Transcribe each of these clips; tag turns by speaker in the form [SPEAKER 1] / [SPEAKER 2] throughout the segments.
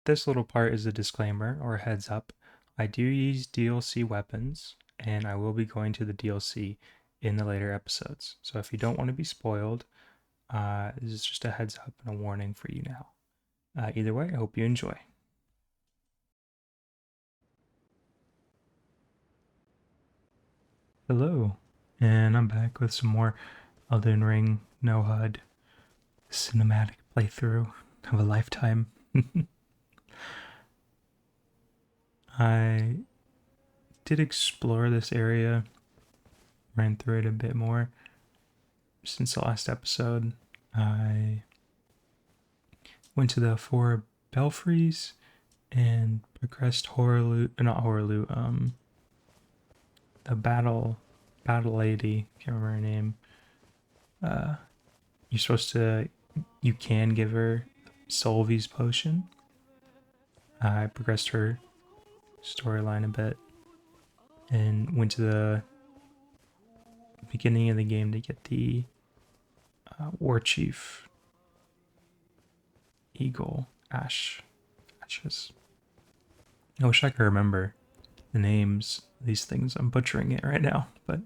[SPEAKER 1] This little part is a disclaimer or heads up. I do use DLC weapons, and I will be going to the DLC in the later episodes. So if you don't want to be spoiled, this is just a heads up and a warning for you now. Either way, I hope you enjoy. Hello, and I'm back with some more Elden Ring No HUD cinematic playthrough of a lifetime. I did explore this area, ran through it a bit more since the last episode. I went to the four belfries and progressed not Horaloo, the battle lady, can't remember her name. You're supposed to, you can give her Solvi's potion. I progressed her storyline a bit and went to the beginning of the game to get the war chief eagle ashes. I wish I could remember the names of these things. I'm butchering it right now, but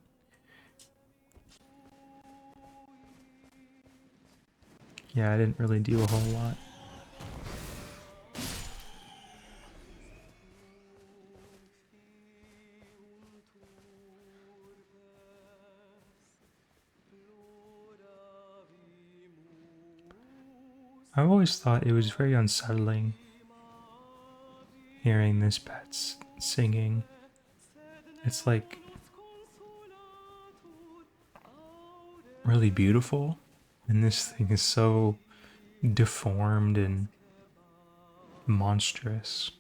[SPEAKER 1] yeah, I didn't really do a whole lot. I've always thought it was very unsettling hearing this pet singing. It's like really beautiful, and this thing is so deformed and monstrous.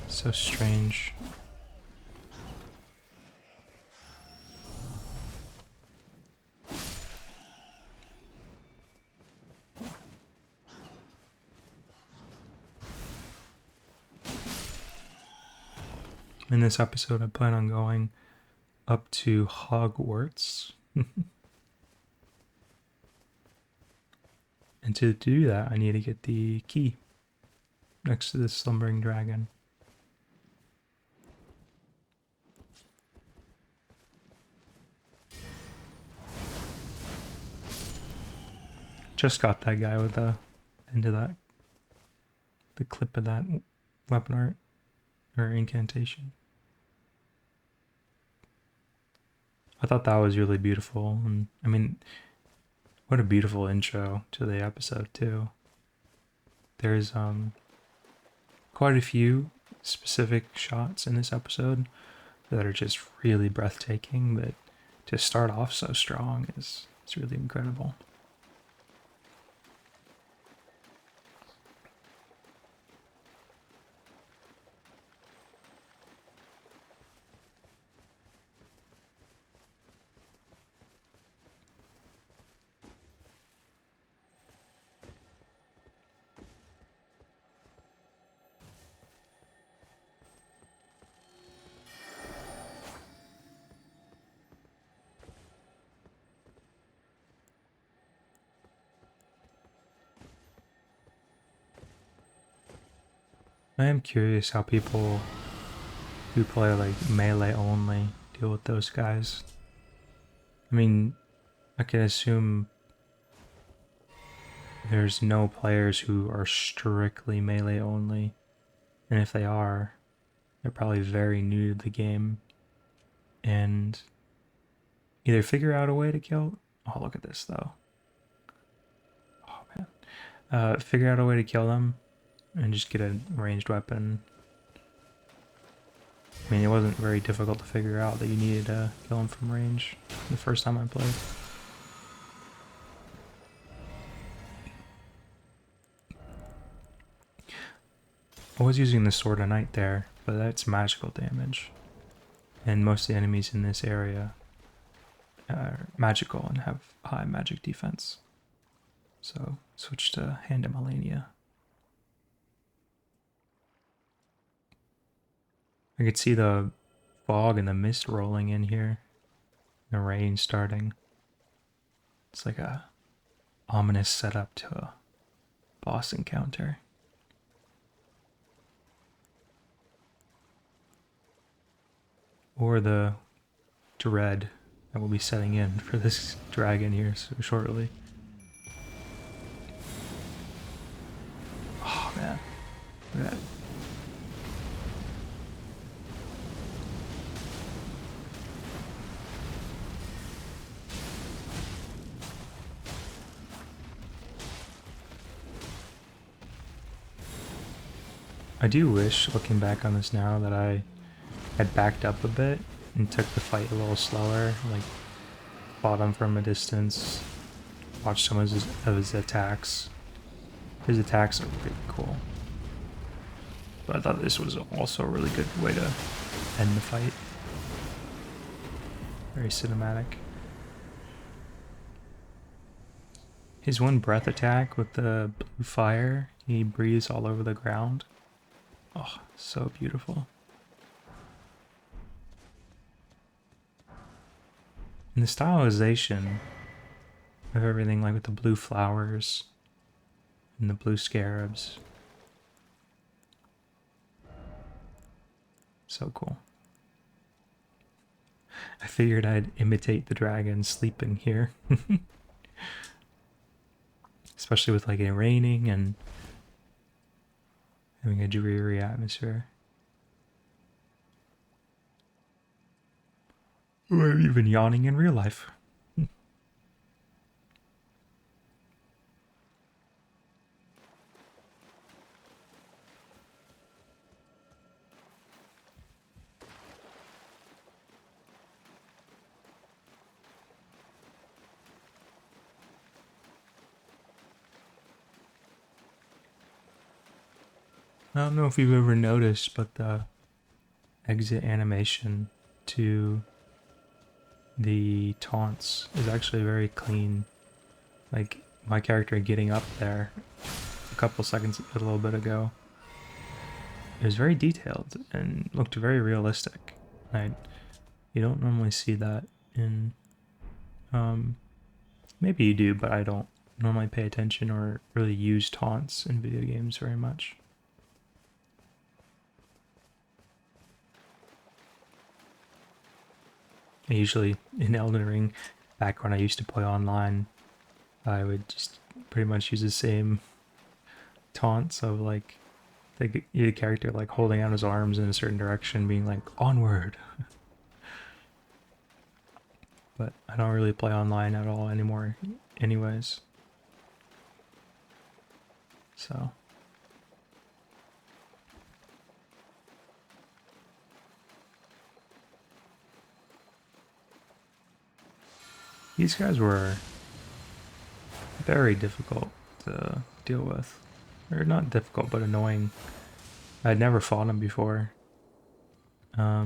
[SPEAKER 1] So strange. In this episode, I plan on going up to Hogwarts. And to do that, I need to get the key next to this slumbering dragon. Just got that guy with the end of that, the clip of that weapon art or incantation. I thought that was really beautiful, and I mean, what a beautiful intro to the episode too. There's quite a few specific shots in this episode that are just really breathtaking, but to start off so strong is it's really incredible. I am curious how people who play like melee only deal with those guys. I mean, I can assume there's no players who are strictly melee only, and if they are, they're probably very new to the game and either figure out a way to kill. Oh, look at this though. Oh man, figure out a way to kill them and just get a ranged weapon. I mean, it wasn't very difficult to figure out that you needed to kill him from range the first time I played. I was using the Sword of Night there, but that's magical damage. And most of the enemies in this area are magical and have high magic defense. So switch to Hand of Melania. I could see the fog and the mist rolling in here. The rain starting. It's like a ominous setup to a boss encounter. Or the dread that will be setting in for this dragon here so shortly. Oh man, look at that. I do wish, looking back on this now, that I had backed up a bit and took the fight a little slower, like fought him from a distance, watched some of his attacks. His attacks are pretty cool. But I thought this was also a really good way to end the fight. Very cinematic. His one breath attack with the blue fire, he breathes all over the ground. Oh, so beautiful. And the stylization of everything, like with the blue flowers and the blue scarabs. So cool. I figured I'd imitate the dragon sleeping here. Especially with like it raining and having a dreary atmosphere. Or even yawning in real life. I don't know if you've ever noticed, but the exit animation to the taunts is actually very clean. Like my character getting up there a couple seconds, a little bit ago, it was very detailed and looked very realistic. You don't normally see that in, maybe you do, but I don't normally pay attention or really use taunts in video games very much. I usually, in Elden Ring, back when I used to play online, I would just pretty much use the same taunts of like the character like holding out his arms in a certain direction, being like, onward. But I don't really play online at all anymore anyways. So. These guys were very difficult to deal with. Or not difficult, but annoying. I'd never fought them before. I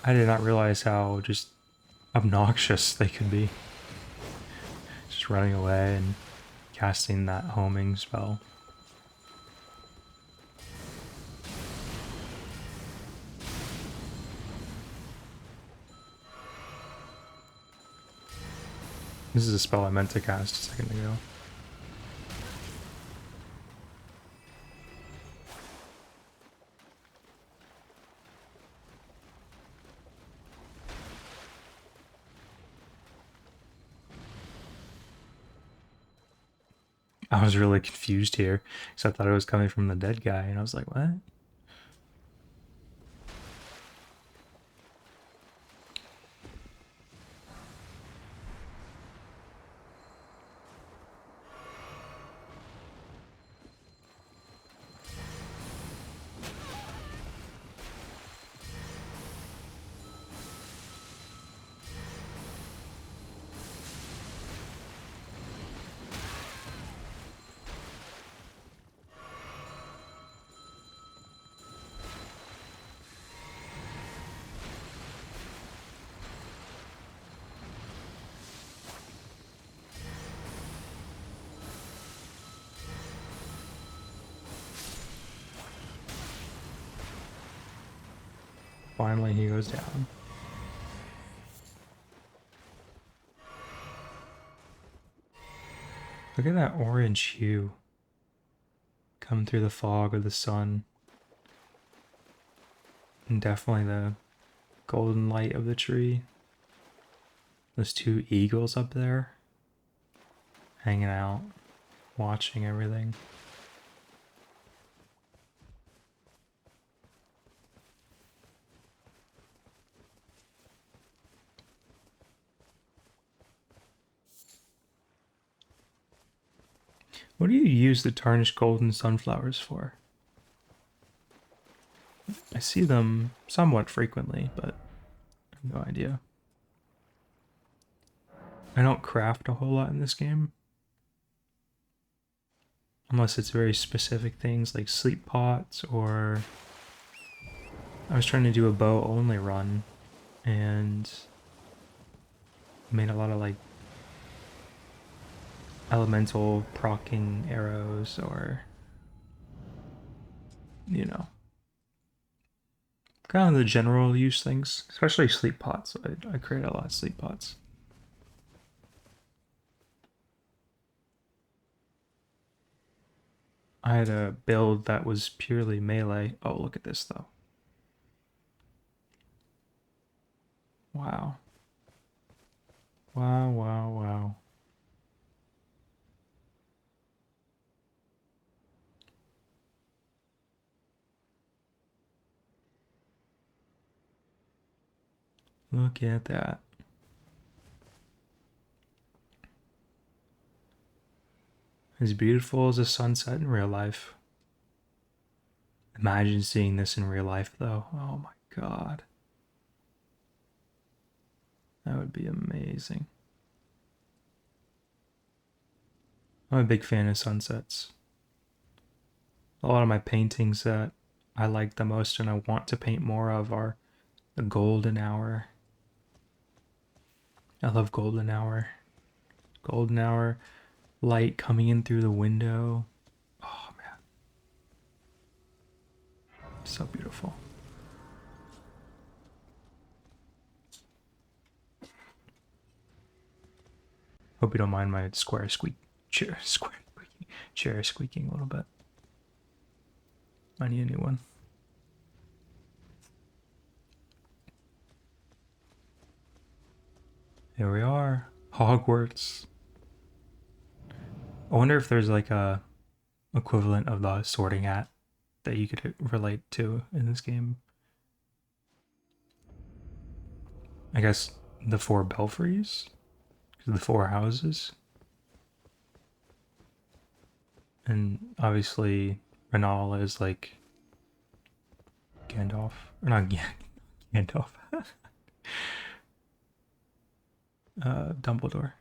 [SPEAKER 1] did not realize how just obnoxious they could be. Just running away and casting that homing spell. This is a spell I meant to cast a second ago. I was really confused here because I thought it was coming from the dead guy, and I was like, what? Finally, he goes down. Look at that orange hue. Coming through the fog of the sun. And definitely the golden light of the tree. Those two eagles up there. Hanging out. Watching everything. What do you use the tarnished golden sunflowers for? I see them somewhat frequently, but I have no idea. I don't craft a whole lot in this game. Unless it's very specific things like sleep pots, or I was trying to do a bow only run and made a lot of like elemental proccing arrows, or you know, kind of the general use things, especially sleep pots. I create a lot of sleep pots. I had a build that was purely melee. Oh, look at this though. Wow. Wow, wow, wow. Look at that. As beautiful as a sunset in real life. Imagine seeing this in real life though. Oh my god. That would be amazing. I'm a big fan of sunsets. A lot of my paintings that I like the most and I want to paint more of are the golden hour. I love golden hour. Golden hour, light coming in through the window. Oh man. So beautiful. Hope you don't mind my chair squeaking a little bit. I need a new one. Here we are. Hogwarts. I wonder if there's like a equivalent of the sorting hat that you could relate to in this game. I guess the four belfries? The four houses? And obviously Renal is like Gandalf. Or not Gandalf. Dumbledore.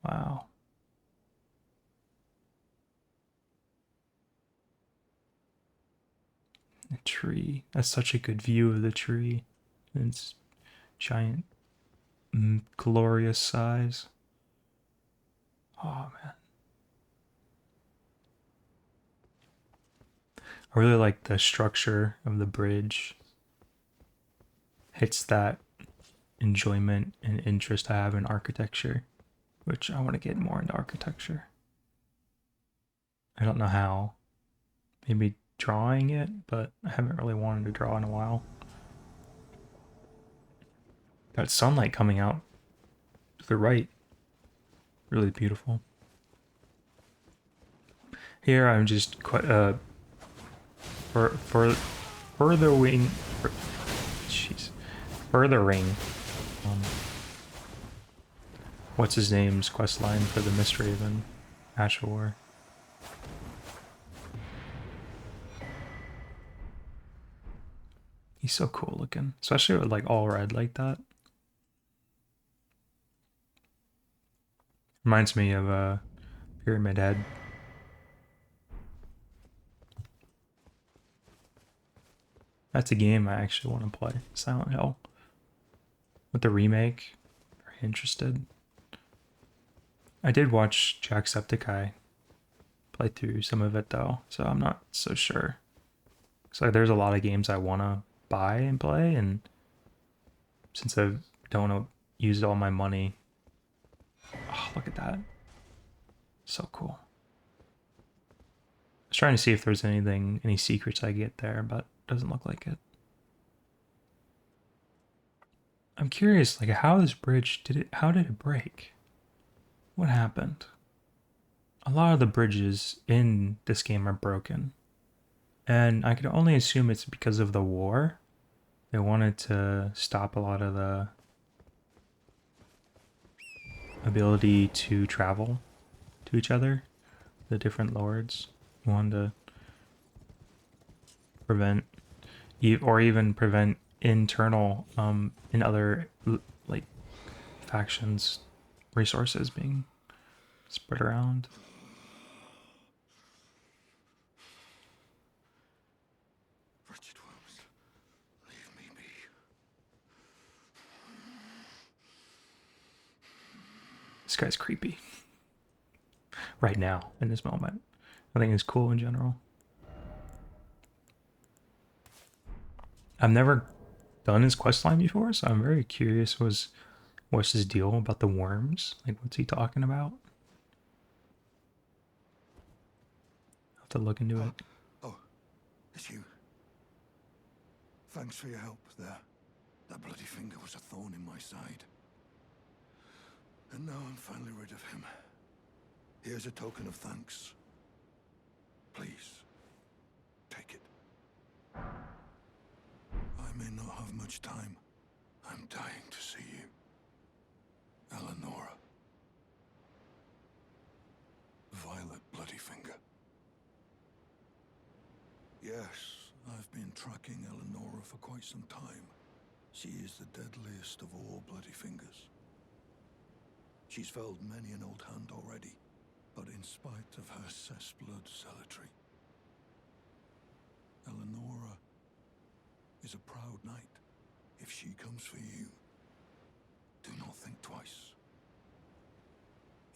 [SPEAKER 1] Wow. A tree. That's such a good view of the tree. It's giant, glorious size. Oh man. I really like the structure of the bridge. Hits that enjoyment and interest I have in architecture, which I want to get more into architecture. I don't know how. Maybe drawing it, but I haven't really wanted to draw in a while. That sunlight coming out to the right. Really beautiful. Here I'm just quite furthering what's his name's quest line for the Mistraven Ash War. He's so cool looking, especially with like all red like that. Reminds me of Pyramid Head. That's a game I actually want to play. Silent Hill. With the remake. Very interested. I did watch Jacksepticeye play through some of it though, so I'm not so sure. So there's a lot of games I want to buy and play, and since I don't want to use all my money Oh, look at that. So cool. I was trying to see if there's any secrets I get there, but doesn't look like it. I'm curious, like how this bridge how did it break? What happened? A lot of the bridges in this game are broken. And I can only assume it's because of the war. They wanted to stop a lot of the ability to travel to each other, the different lords. Wanted to prevent, or even prevent internal, in other, like, factions, resources being spread around.
[SPEAKER 2] Wretched worms, leave me be.
[SPEAKER 1] This guy's creepy. Right now, in this moment. I think it's cool in general. I've never done his quest line before, so I'm very curious what's his deal about the worms? Like what's he talking about? I'll have to look into it.
[SPEAKER 2] Oh, it's you. Thanks for your help there. That bloody finger was a thorn in my side. And now I'm finally rid of him. Here's a token of thanks. Please, take it. I may not have much time. I'm dying to see you. Eleonora. Violet Bloodyfinger. Yes, I've been tracking Eleonora for quite some time. She is the deadliest of all Bloody Fingers. She's felled many an old hand already, but in spite of her cessblood zealotry, Eleonora is a proud knight. If she comes for you, do not think twice.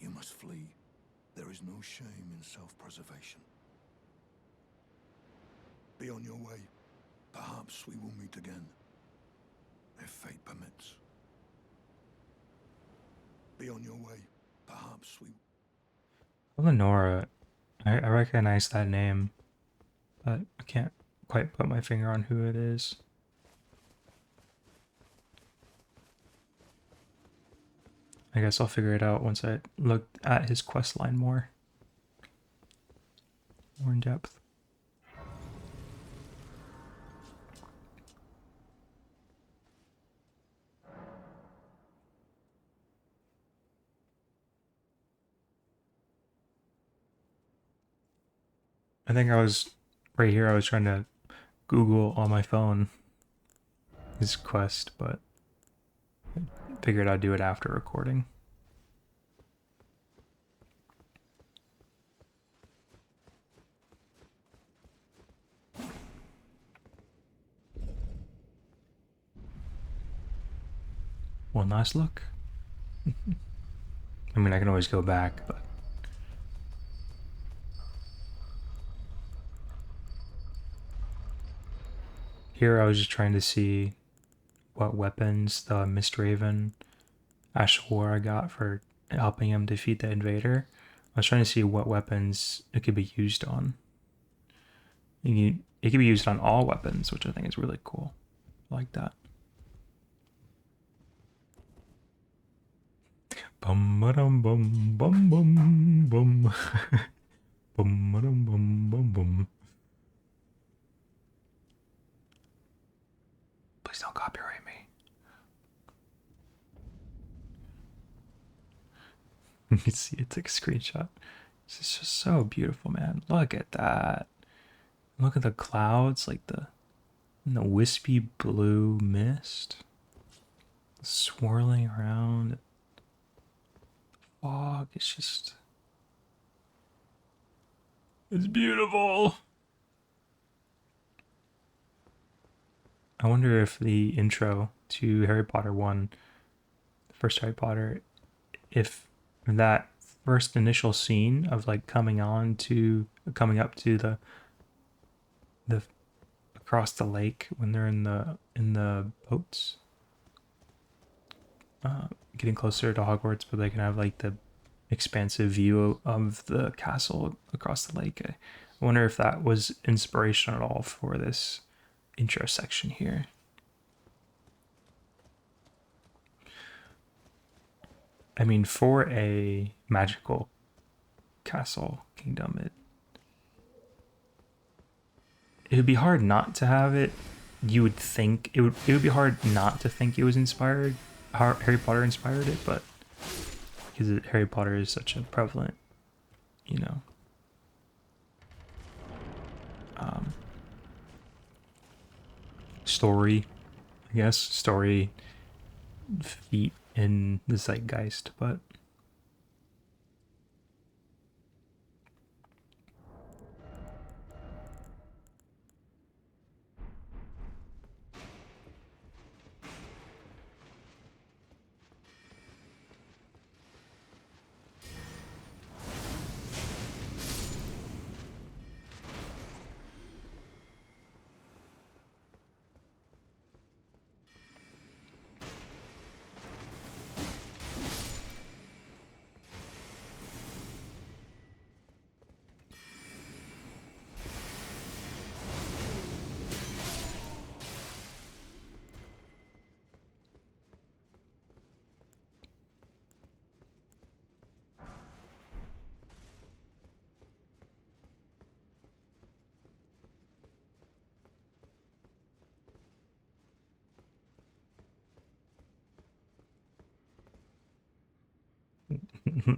[SPEAKER 2] You must flee. There is no shame in self-preservation. Be on your way. Perhaps we will meet again, if fate permits. Be on your way. Perhaps we...
[SPEAKER 1] Eleonora, I recognize that name, but I can't quite put my finger on who it is. I guess I'll figure it out once I look at his quest line more in depth. I think I was right here. I was trying to Google on my phone his quest, but I figured I'd do it after recording. One last look. I mean, I can always go back, but here I was just trying to see what weapons the Mistraven Ashwara got for helping him defeat the invader. I was trying to see what weapons it could be used on. It could be used on all weapons, which I think is really cool. I like that. Bum bum bum bum bum bum bum bum bum bum. Please don't copyright me. You can see it. Take a screenshot. This is just so beautiful, man. Look at that. Look at the clouds, like the wispy blue mist swirling around. Fog. It's beautiful. I wonder if the intro to Harry Potter 1, the first Harry Potter, if that first initial scene of like coming up to the across the lake when they're in the boats, getting closer to Hogwarts, but they can have like the expansive view of the castle across the lake. I wonder if that was inspiration at all for this intro section here. I mean, for a magical castle kingdom, it would be hard not to have it. You would think it would be hard not to think it was inspired. Harry Potter inspired it, but because Harry Potter is such a prevalent, you know, um, story, I guess, story feat in the zeitgeist, but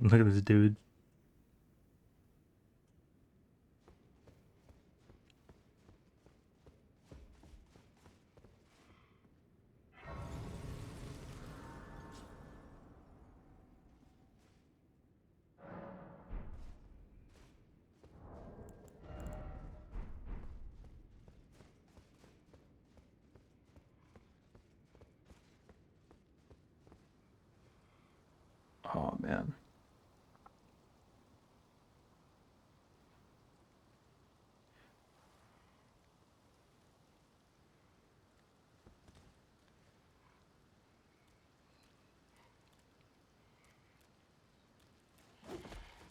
[SPEAKER 1] look at this dude. Oh man.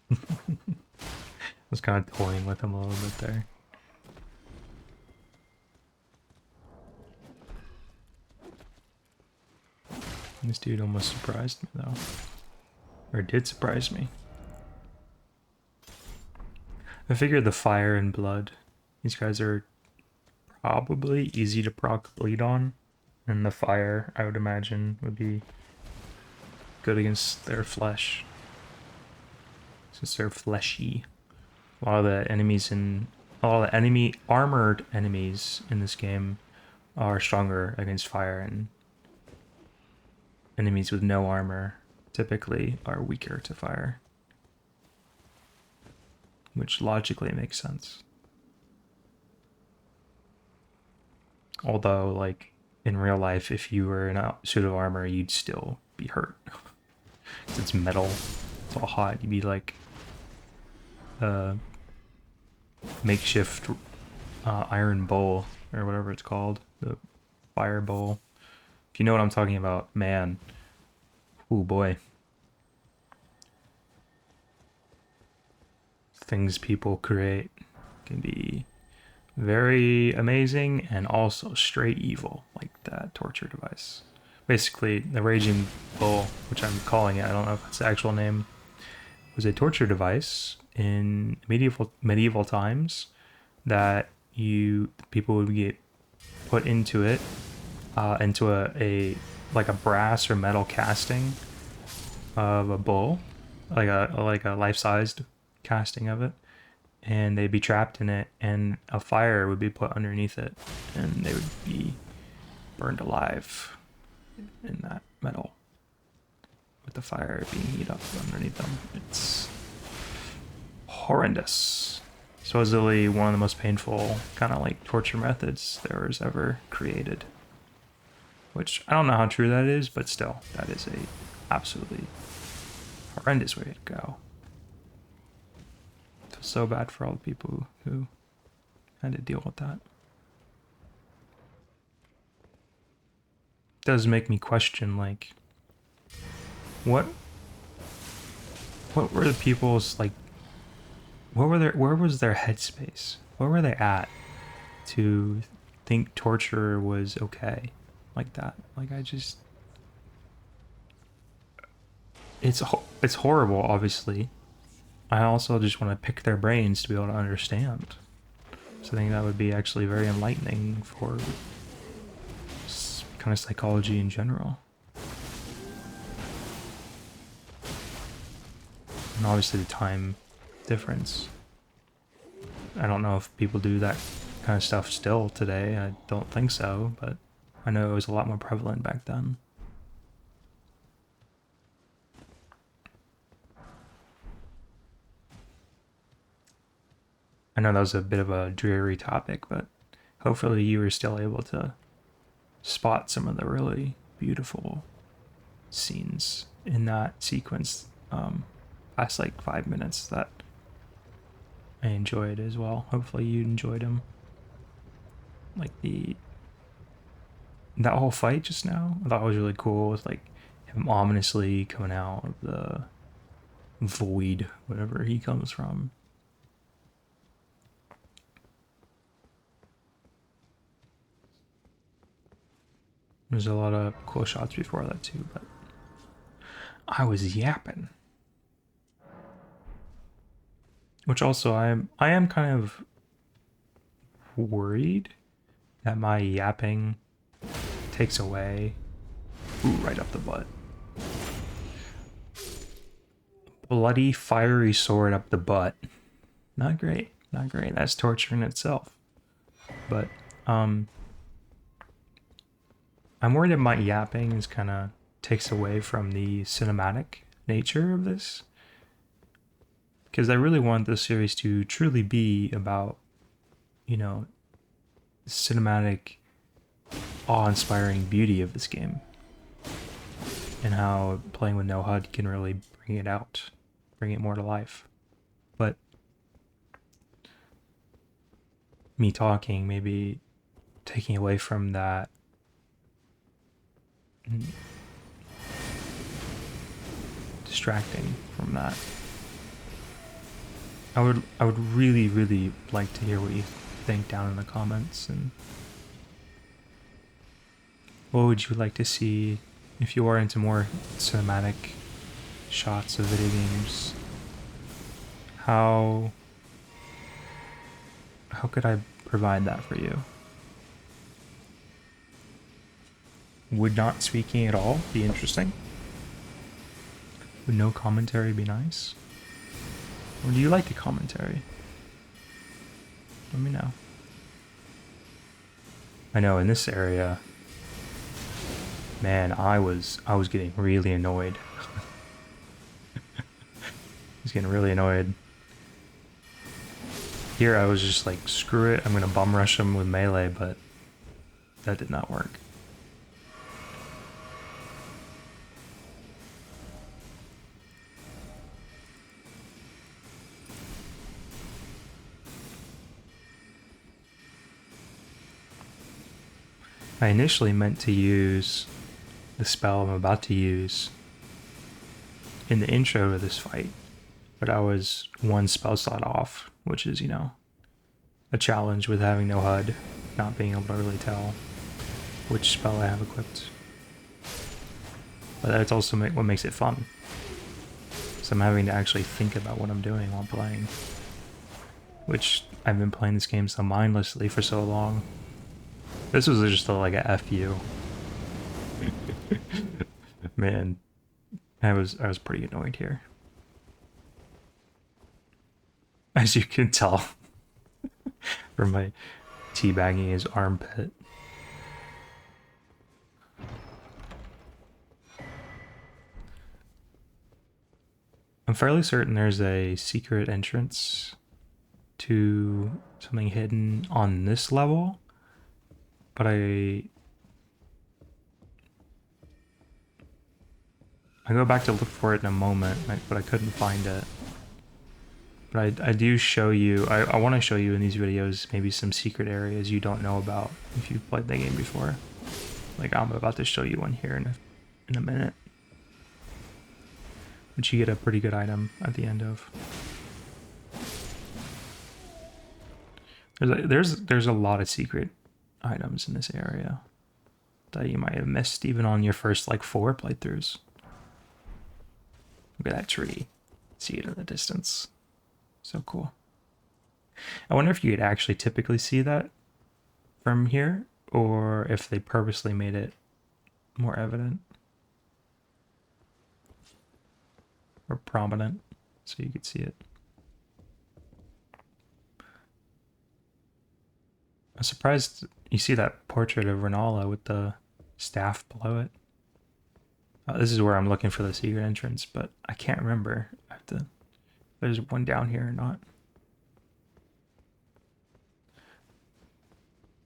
[SPEAKER 1] I was kind of toying with him a little bit there. This dude almost surprised me though. Or did surprise me. I figured the fire and blood, these guys are probably easy to proc bleed on. And the fire, I would imagine, would be good against their flesh. Since they're fleshy. A lot of the armored enemies in this game are stronger against fire, and enemies with no armor typically are weaker to fire. Which logically makes sense. Although, like, in real life, if you were in a suit of armor, you'd still be hurt. Because it's metal, it's all hot. You'd be like a makeshift iron bowl, or whatever it's called. The fire bowl. If you know what I'm talking about, man. Oh boy. Things people create can be very amazing and also straight evil, like that torture device. Basically, the Raging Bull, which I'm calling it, I don't know if it's the actual name, was a torture device in medieval times that people would get put into it, into a like a brass or metal casting of a bull, like a life-sized casting of it, and they'd be trapped in it, and a fire would be put underneath it, and they would be burned alive in that metal with the fire being heated up underneath them. It's horrendous. Supposedly one of the most painful kind of like torture methods there was ever created. Which I don't know how true that is, but still, that is a absolutely horrendous way to go. I feel so bad for all the people who had to deal with that. It does make me question, like, What what were the people's like? What were their where was their headspace? Where were they at to think torture was okay like that? Like I just it's horrible, obviously. I also just want to pick their brains to be able to understand. So I think that would be actually very enlightening for kind of psychology in general. And obviously the time difference. I don't know if people do that kind of stuff still today. I don't think so, but I know it was a lot more prevalent back then. I know that was a bit of a dreary topic, but hopefully you were still able to spot some of the really beautiful scenes in that sequence past like 5 minutes that I enjoyed as well. Hopefully you enjoyed them. Like that whole fight just now, I thought was really cool with like him ominously coming out of the void, whatever he comes from. There's a lot of cool shots before that too, but I was yapping. Which also I am kind of worried that my yapping takes away. Ooh, right up the butt. Bloody fiery sword up the butt. Not great. Not great. That's torture in itself. But I'm worried that my yapping is kind of takes away from the cinematic nature of this. Because I really want this series to truly be about, you know, cinematic, awe-inspiring beauty of this game. And how playing with no HUD can really bring it out, bring it more to life. But me talking, maybe taking away from that distracting from that. I would really, really like to hear what you think down in the comments, and what would you like to see if you are into more cinematic shots of video games. How could I provide that for you? Would not speaking at all be interesting? Would no commentary be nice? Or do you like a commentary? Let me know. I know in this area, man, I was getting really annoyed. I was getting really annoyed. Here I was just like, screw it, I'm gonna bum rush him with melee, but that did not work. I initially meant to use the spell I'm about to use in the intro to this fight, but I was one spell slot off, which is, you know, a challenge with having no HUD, not being able to really tell which spell I have equipped. But that's also what makes it fun. So I'm having to actually think about what I'm doing while playing, which I've been playing this game so mindlessly for so long. This was just like a FU. Man, I was pretty annoyed here. As you can tell from my teabagging his armpit. I'm fairly certain there's a secret entrance to something hidden on this level, but I go back to look for it in a moment, but I couldn't find it. But I do show you, I want to show you in these videos maybe some secret areas you don't know about if you've played the game before. Like I'm about to show you one here in a minute. which you get a pretty good item at the end of. There's a lot of secret items in this area that you might have missed even on your first like 4 playthroughs. Look at that tree. See it in the distance. So cool. I wonder if you could actually typically see that from here, or if they purposely made it more evident or prominent so you could see it. I'm surprised you see that portrait of Renala with the staff below it. This is where I'm looking for the secret entrance, but I can't remember. I have to. If there's one down here or not.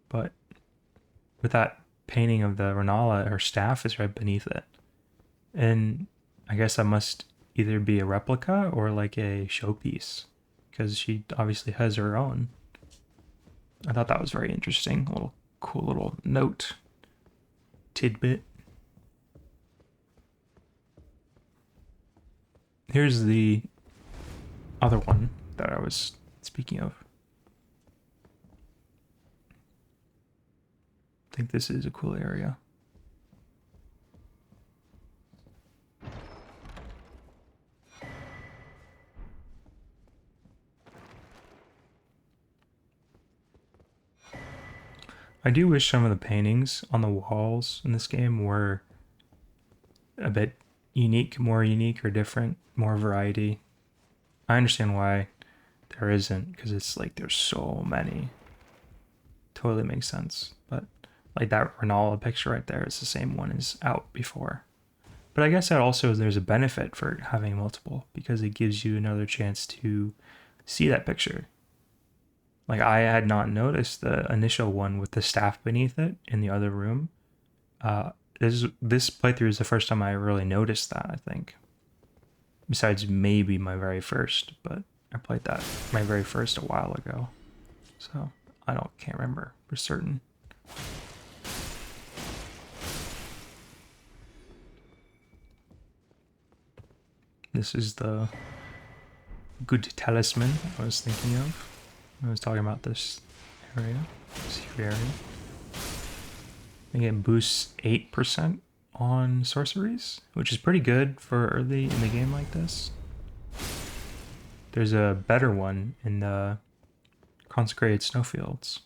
[SPEAKER 1] But with that painting of the Renala, her staff is right beneath it. And I guess that must either be a replica or like a showpiece, because she obviously has her own. I thought that was very interesting. A little cool little note. Tidbit. Here's the other one that I was speaking of. I think this is a cool area. I do wish some of the paintings on the walls in this game were a bit unique, more unique or different, more variety. I understand why there isn't, because it's like there's so many. Totally makes sense. But like that Renala picture right there is the same one as out before. But I guess that also there's a benefit for having multiple, because it gives you another chance to see that picture. Like I had not noticed the initial one with the staff beneath it in the other room. This playthrough is the first time I really noticed that, I think. Besides maybe my very first, but I played that my very first a while ago. So can't remember for certain. This is the good talisman I was thinking of. I was talking about this area, secret area. I think it boosts 8% on sorceries, which is pretty good for early in the game like this. There's a better one in the consecrated snowfields,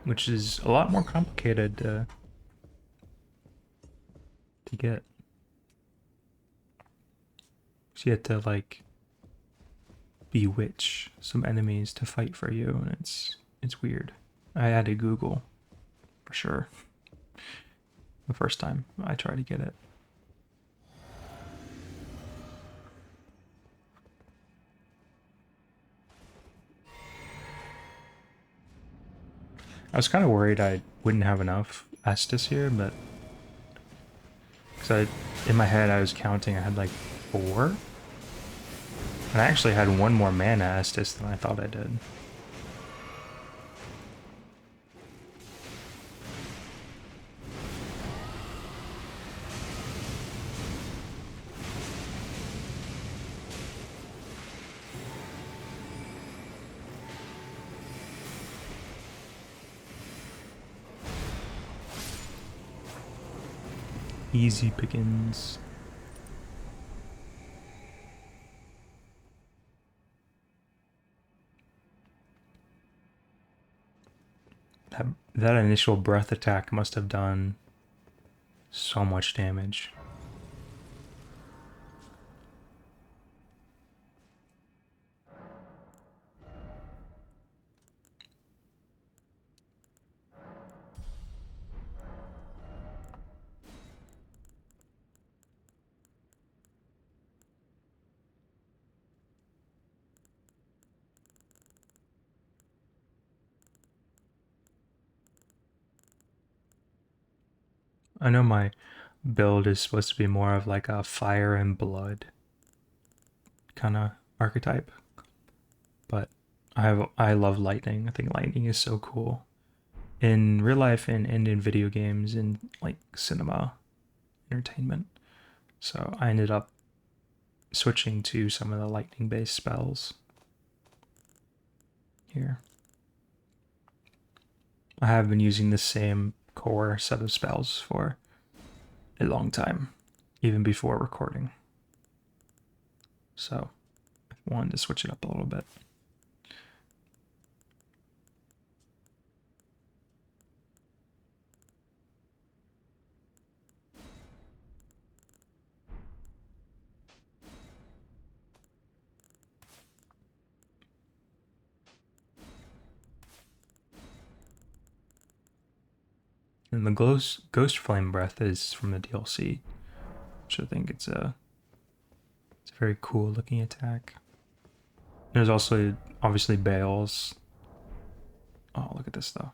[SPEAKER 1] which is a lot more complicated to get. So you have to like bewitch some enemies to fight for you, and it's weird. I had to Google for sure the first time I tried to get it. I was kind of worried I wouldn't have enough Estus here, but because in my head I was counting, I had like 4, and I actually had 1 more mana Estus than I thought I did. Easy pickings. That initial breath attack must have done so much damage. I know my build is supposed to be more of like a fire and blood kind of archetype, but I love lightning. I think lightning is so cool in real life and in video games and like cinema. entertainment. So I ended up switching to some of the lightning based spells here. I have been using the same core set of spells for a long time, even before recording. So I wanted to switch it up a little bit. And the Ghost Flame Breath is from the DLC, which I think it's a very cool looking attack. There's also obviously Bales. Oh, look at this though.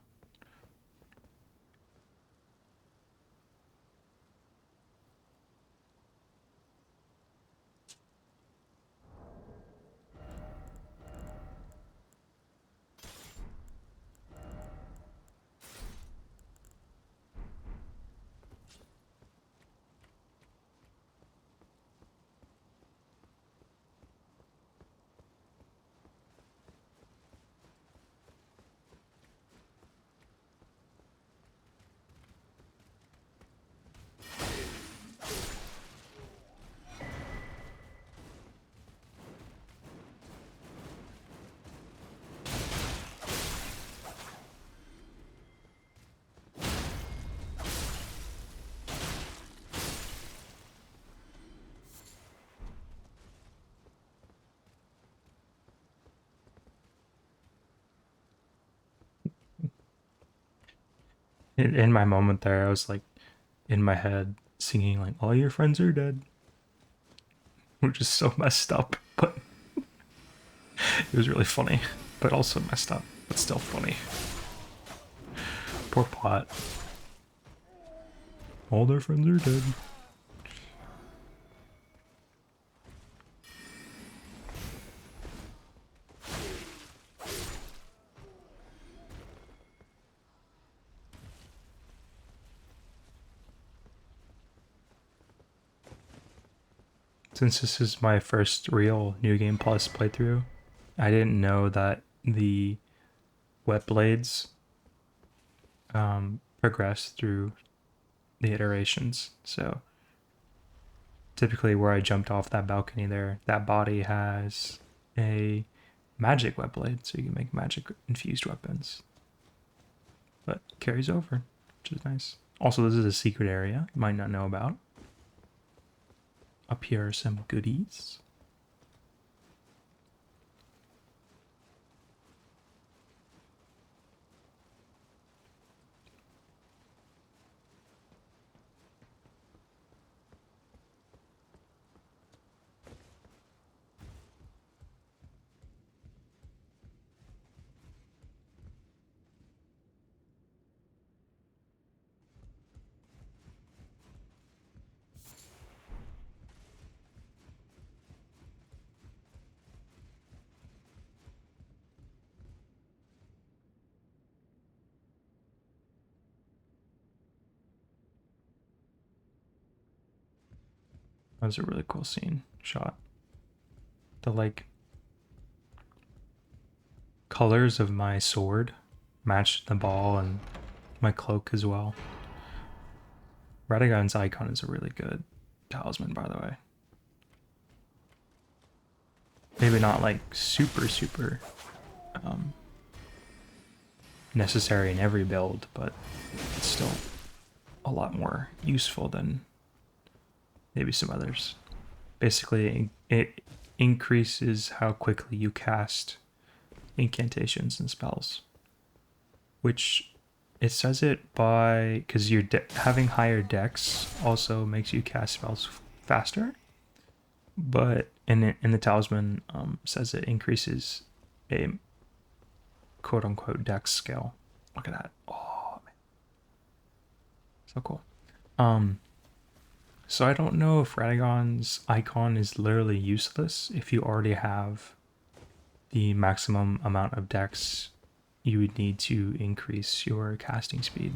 [SPEAKER 1] In my moment there, I was like in my head singing like "All your friends are dead," which is so messed up, but it was really funny, but also messed up, but still funny. Poor plot. All their friends are dead. Since this is my first real New Game Plus playthrough, I didn't know that the wet blades progress through the iterations. So typically where I jumped off that balcony there, that body has a magic wet blade, so you can make magic infused weapons. But carries over, which is nice. Also, this is a secret area you might not know about. Up here are some goodies. That was a really cool scene shot. The like colors of my sword matched the ball and my cloak as well. Radagon's icon is a really good talisman, by the way. Maybe not like super necessary in every build, but it's still a lot more useful than maybe some others. Basically, it increases how quickly you cast incantations and spells, which it says it by because you're having higher dex also makes you cast spells faster, but in the talisman says it increases a quote unquote dex scale. Look at that! Oh man, so cool. So I don't know if Radagon's icon is literally useless if you already have the maximum amount of dex you would need to increase your casting speed.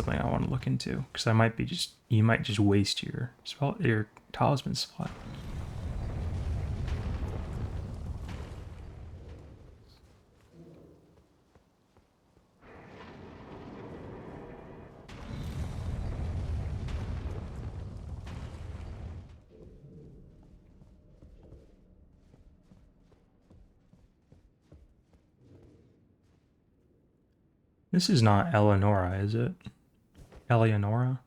[SPEAKER 1] something I want to look into because I might be just you might just waste your talisman slot. This is not Eleonora, is it? Eleonora?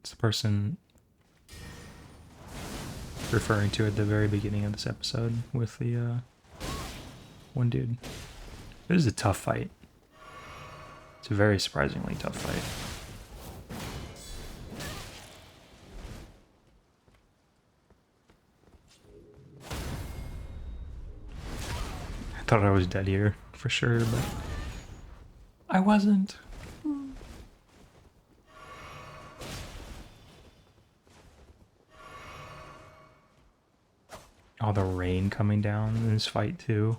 [SPEAKER 1] It's the person referring to at the very beginning of this episode with the one dude. It is a tough fight. It's a very surprisingly tough fight. I thought I was dead here for sure, but I wasn't. Oh, the rain coming down in this fight too.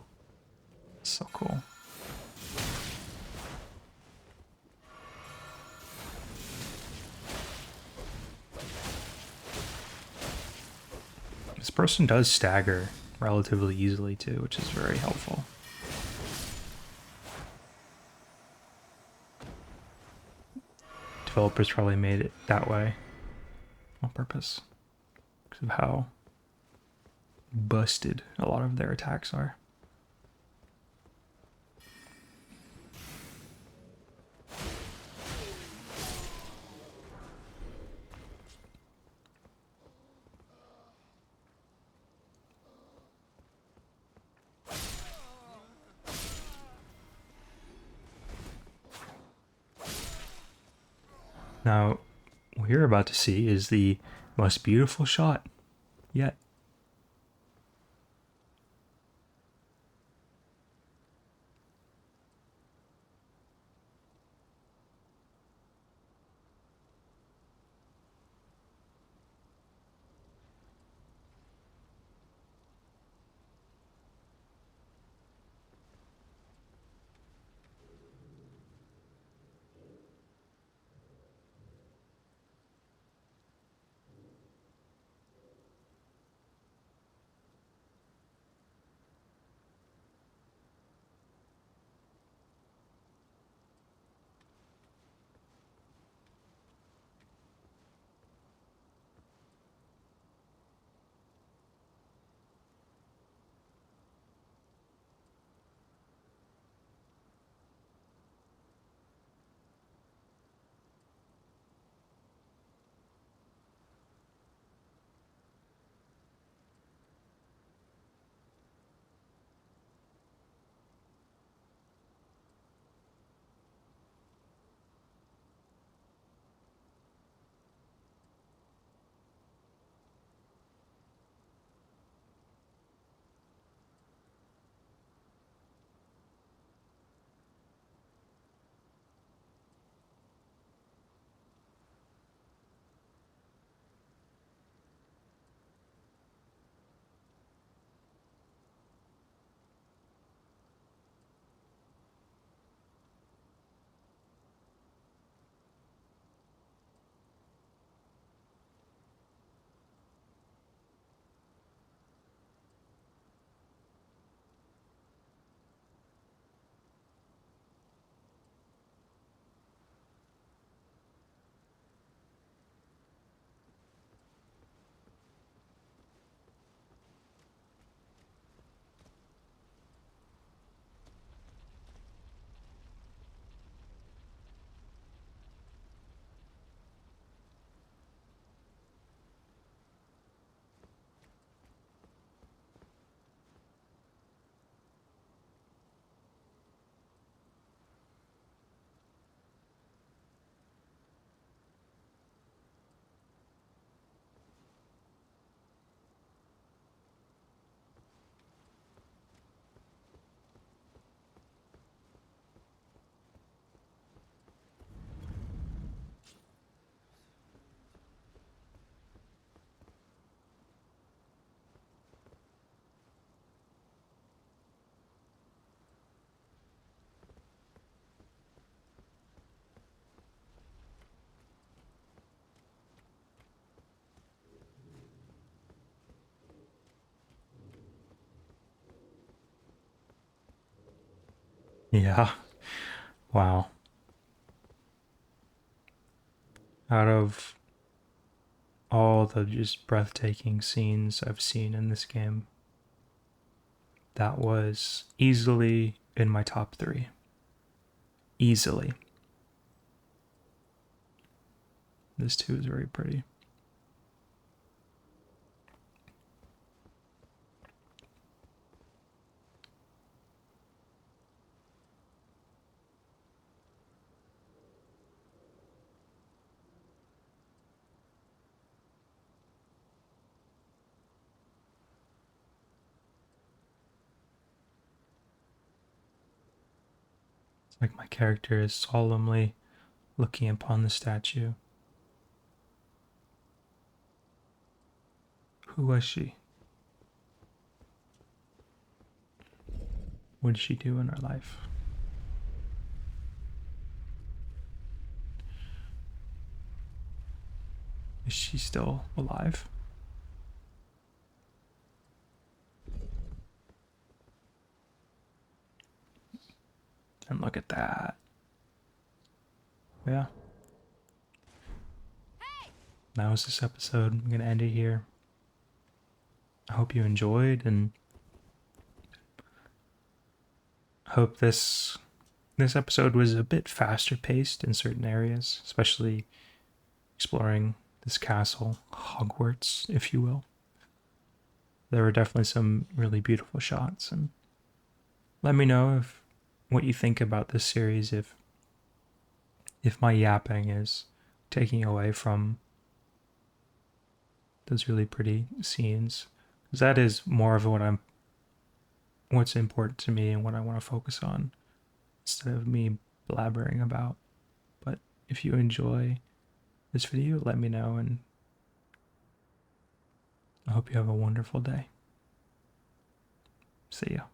[SPEAKER 1] So cool. This person does stagger relatively easily too, which is very helpful. Developers probably made it that way on purpose because of how busted a lot of their attacks are. Now, what you're about to see is the most beautiful shot yet. Yeah. Wow. Out of all the just breathtaking scenes I've seen in this game, that was easily in my top three. Easily. This too is very pretty. It's like my character is solemnly looking upon the statue. Who was she? What did she do in her life? Is she still alive? And look at that. Yeah. That was this episode. I'm going to end it here. I hope you enjoyed and hope this episode was a bit faster paced in certain areas, especially exploring this castle, Hogwarts, if you will. There were definitely some really beautiful shots, and let me know if what you think about this series, if my yapping is taking away from those really pretty scenes. Because that is more of what's important to me and what I want to focus on instead of me blabbering about. But if you enjoy this video, let me know, and I hope you have a wonderful day. See ya.